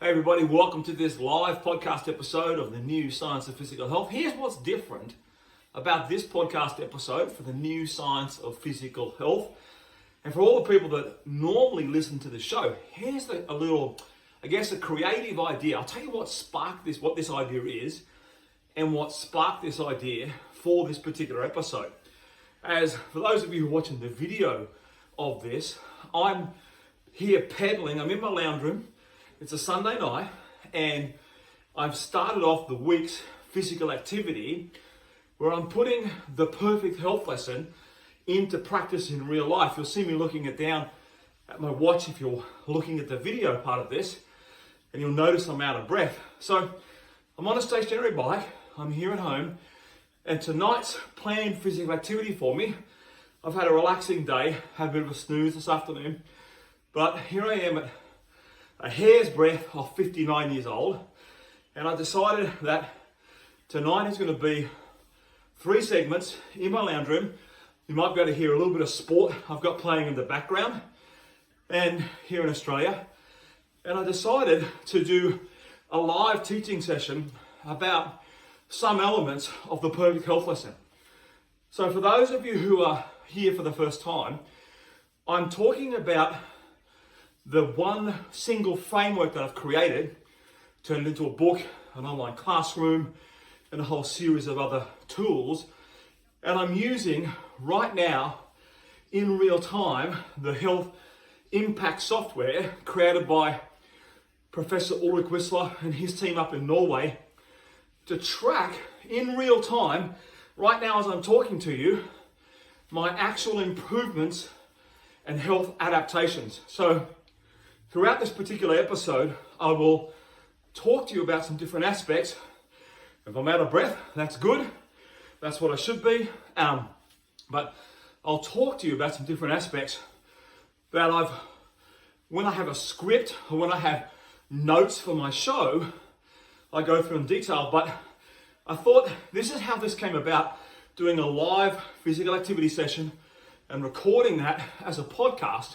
Hey everybody, welcome to this live podcast episode of the New Science of Physical Health. Here's what's different about this podcast episode for the New Science of Physical Health. And for all the people that normally listen to the show, here's a little, a creative idea. I'll tell you what this idea is, and what sparked this idea for this particular episode. As for those of you who are watching the video of this, I'm here pedaling. I'm in my lounge room. It's a Sunday night, and I've started off the week's physical activity where I'm putting the perfect health lesson into practice in real life. You'll see me looking down at my watch if you're looking at the video part of this, and you'll notice I'm out of breath. So I'm on a stationary bike, I'm here at home, and tonight's planned physical activity for me, I've had a relaxing day, had a bit of a snooze this afternoon, but here I am at a hair's breadth of 59 years old, and I decided that tonight is going to be 3 segments in my lounge room. You might be able to hear a little bit of sport I've got playing in the background, and here in Australia. And I decided to do a live teaching session about some elements of the perfect health lesson. So for those of you who are here for the first time, I'm talking about the one single framework that I've created, turned into a book, an online classroom, and a whole series of other tools. And I'm using right now, in real time, the health impact software created by Professor Ulrich Whistler and his team up in Norway to track in real time, right now as I'm talking to you, my actual improvements and health adaptations. So throughout this particular episode, I will talk to you about some different aspects. If I'm out of breath, that's good. That's what I should be. But I'll talk to you about some different aspects that when I have a script or when I have notes for my show, I go through in detail. But I thought this is how this came about, doing a live physical activity session and recording that as a podcast,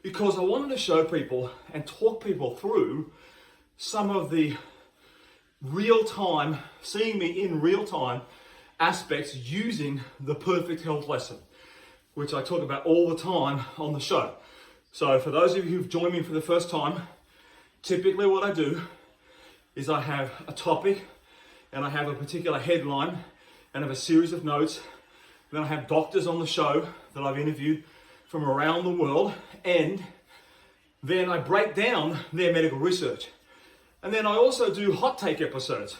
because I wanted to show people and talk people through some of the real-time, seeing me in real-time aspects using the perfect health lesson, which I talk about all the time on the show. So for those of you who've joined me for the first time, typically what I do is I have a topic and I have a particular headline and I have a series of notes. Then I have doctors on the show that I've interviewed from around the world, and then I break down their medical research. And then I also do hot take episodes,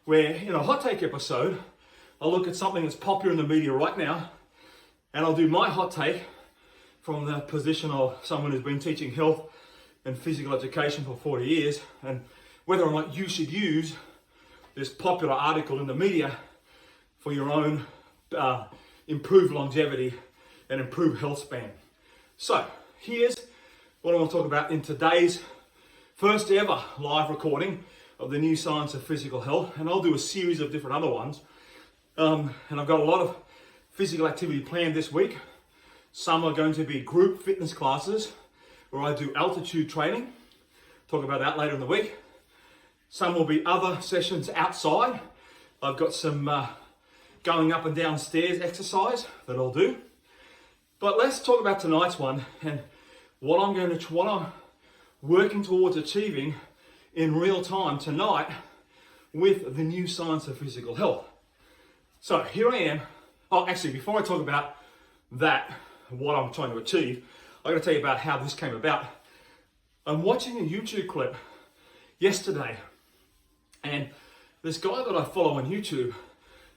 where in a hot take episode, I'll look at something that's popular in the media right now, and I'll do my hot take from the position of someone who's been teaching health and physical education for 40 years, and whether or not you should use this popular article in the media for your own improved longevity and improved health span. So here's what I want to talk about in today's first ever live recording of the New Science of Physical Health, and I'll do a series of different other ones. And I've got a lot of physical activity planned this week. Some are going to be group fitness classes where I do altitude training. Talk about that later in the week. Some will be other sessions outside. I've got some going up and down stairs exercise that I'll do. But let's talk about tonight's one and what I'm working towards achieving in real time tonight with the New Science of Physical Health. So here I am. Oh, actually, before I talk about that, what I'm trying to achieve, I'm going to tell you about how this came about. I'm watching a YouTube clip yesterday, and this guy that I follow on YouTube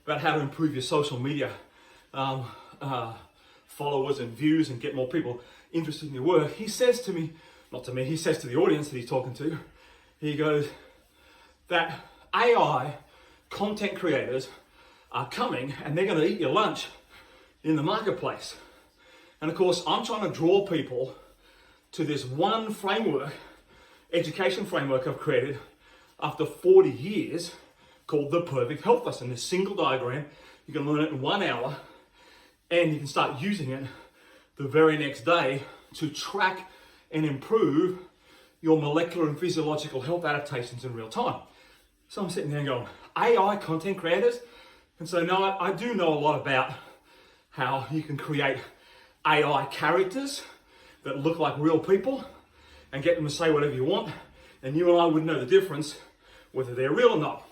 about how to improve your social media followers and views and get more people interested in your work, he says to me, not to me, he says to the audience that he's talking to, he goes that AI content creators are coming and they're going to eat your lunch in the marketplace. And of course, I'm trying to draw people to this one framework, education framework I've created after 40 years called the perfect health lesson. This single diagram, you can learn it in 1 hour, and you can start using it the very next day to track and improve your molecular and physiological health adaptations in real time. So I'm sitting there going, AI content creators? And so now I do know a lot about how you can create AI characters that look like real people and get them to say whatever you want. And you and I wouldn't know the difference whether they're real or not.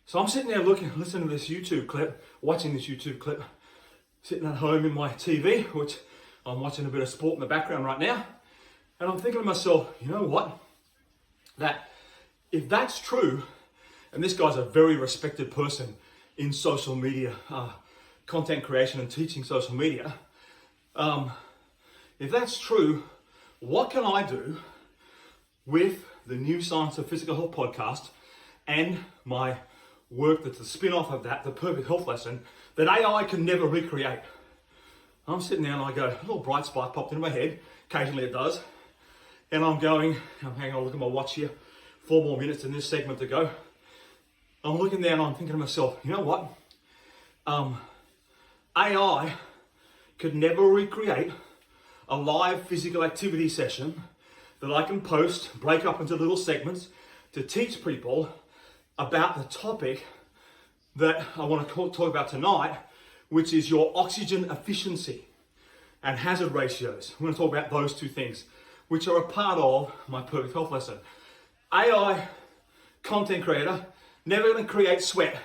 So I'm sitting there listening to this YouTube clip, watching this YouTube clip, sitting at home in my TV, which I'm watching a bit of sport in the background right now. And I'm thinking to myself, you know what? That if that's true, and this guy's a very respected person in social media, content creation and teaching social media, if that's true, what can I do with the New Science of Physical Health podcast and my work that's a spin-off of that, the Perfect Health Lesson, that AI can never recreate? I'm sitting there and I go, a little bright spark popped into my head. Occasionally it does. And I'm hang on, look at my watch here. 4 more minutes in this segment to go. I'm looking there and I'm thinking to myself, you know what? AI could never recreate a live physical activity session that I can post, break up into little segments to teach people about the topic that I want to talk about tonight, which is your oxygen efficiency and hazard ratios. I'm going to talk about those two things, which are a part of my Perfect Health Lesson. AI content creator, never going to create sweat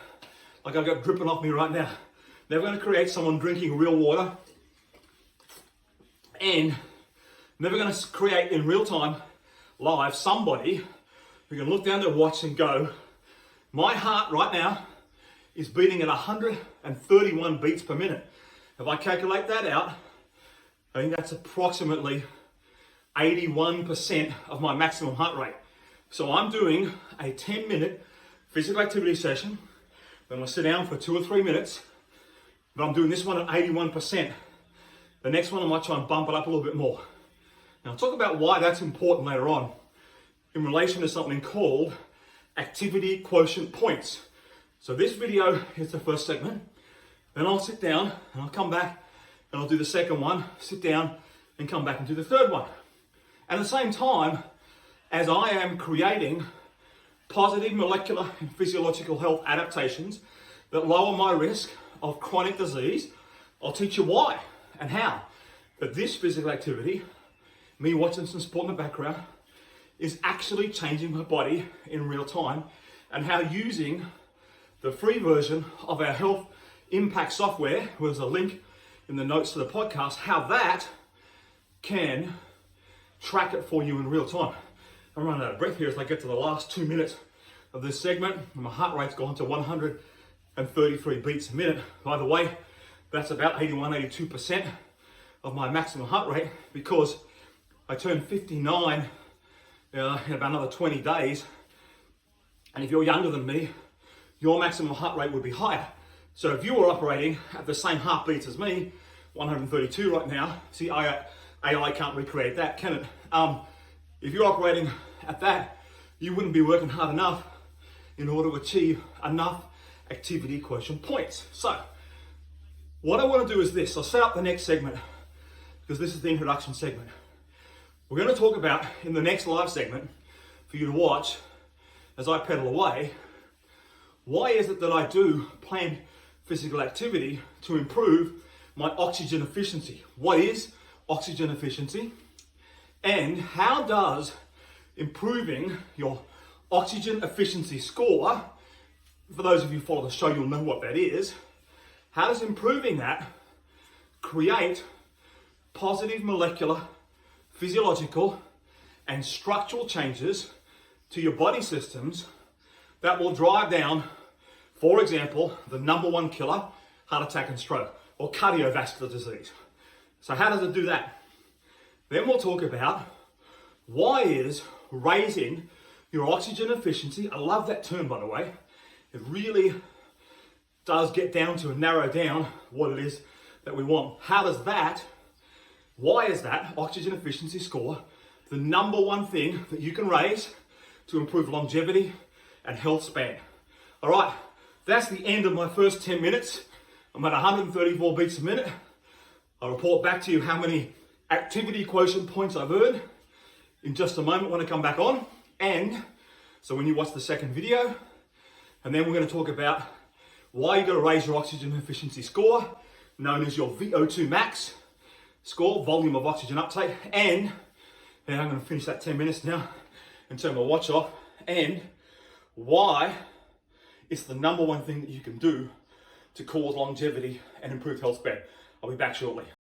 like I've got dripping off me right now. Never going to create someone drinking real water, and never going to create in real time, live, somebody who can look down their watch and go, my heart right now is beating at 131 beats per minute. If I calculate that out, I think that's approximately 81% of my maximum heart rate. So I'm doing a 10-minute physical activity session. Then I'm going to sit down for 2 or 3 minutes, but I'm doing this one at 81%. The next one I might try and bump it up a little bit more. Now I'll talk about why that's important later on in relation to something called activity quotient points. So this video is the first segment. Then I'll sit down and I'll come back and I'll do the second one, sit down and come back and do the third one. At the same time, as I am creating positive molecular and physiological health adaptations that lower my risk of chronic disease, I'll teach you why and how. But this physical activity, me watching some sport in the background, is actually changing my body in real time, and how using the free version of our health impact software, there's a link in the notes to the podcast, how that can track it for you in real time. I'm running out of breath here as I get to the last 2 minutes of this segment, and my heart rate's gone to 133 beats a minute. By the way, that's about 81, 82% of my maximum heart rate, because I turned 59 in about another 20 days. And if you're younger than me, your maximum heart rate would be higher. So if you were operating at the same heartbeats as me, 132 right now, see, AI can't recreate that, can it? If you're operating at that, you wouldn't be working hard enough in order to achieve enough activity quotient points. So what I want to do is this. I'll set up the next segment because this is the introduction segment. We're going to talk about, in the next live segment, for you to watch as I pedal away, why is it that I do planned physical activity to improve my oxygen efficiency? What is oxygen efficiency? And how does improving your oxygen efficiency score, for those of you who follow the show, you'll know what that is. How does improving that create positive molecular, physiological, and structural changes to your body systems that will drive down, for example, the #1 killer, heart attack and stroke, or cardiovascular disease? So how does it do that? Then we'll talk about why is raising your oxygen efficiency, I love that term by the way, it really does get down to and narrow down what it is that we want. Why is that oxygen efficiency score the #1 thing that you can raise to improve longevity and health span? All right, that's the end of my first 10 minutes. I'm at 134 beats a minute. I'll report back to you how many activity quotient points I've earned, in just a moment when I come back on. And so when you watch the second video, and then we're going to talk about why you've got to raise your oxygen efficiency score, known as your VO2 max score, volume of oxygen uptake, and I'm going to finish that 10 minutes now and turn my watch off, and why it's the number one thing that you can do to cause longevity and improve health span. I'll be back shortly.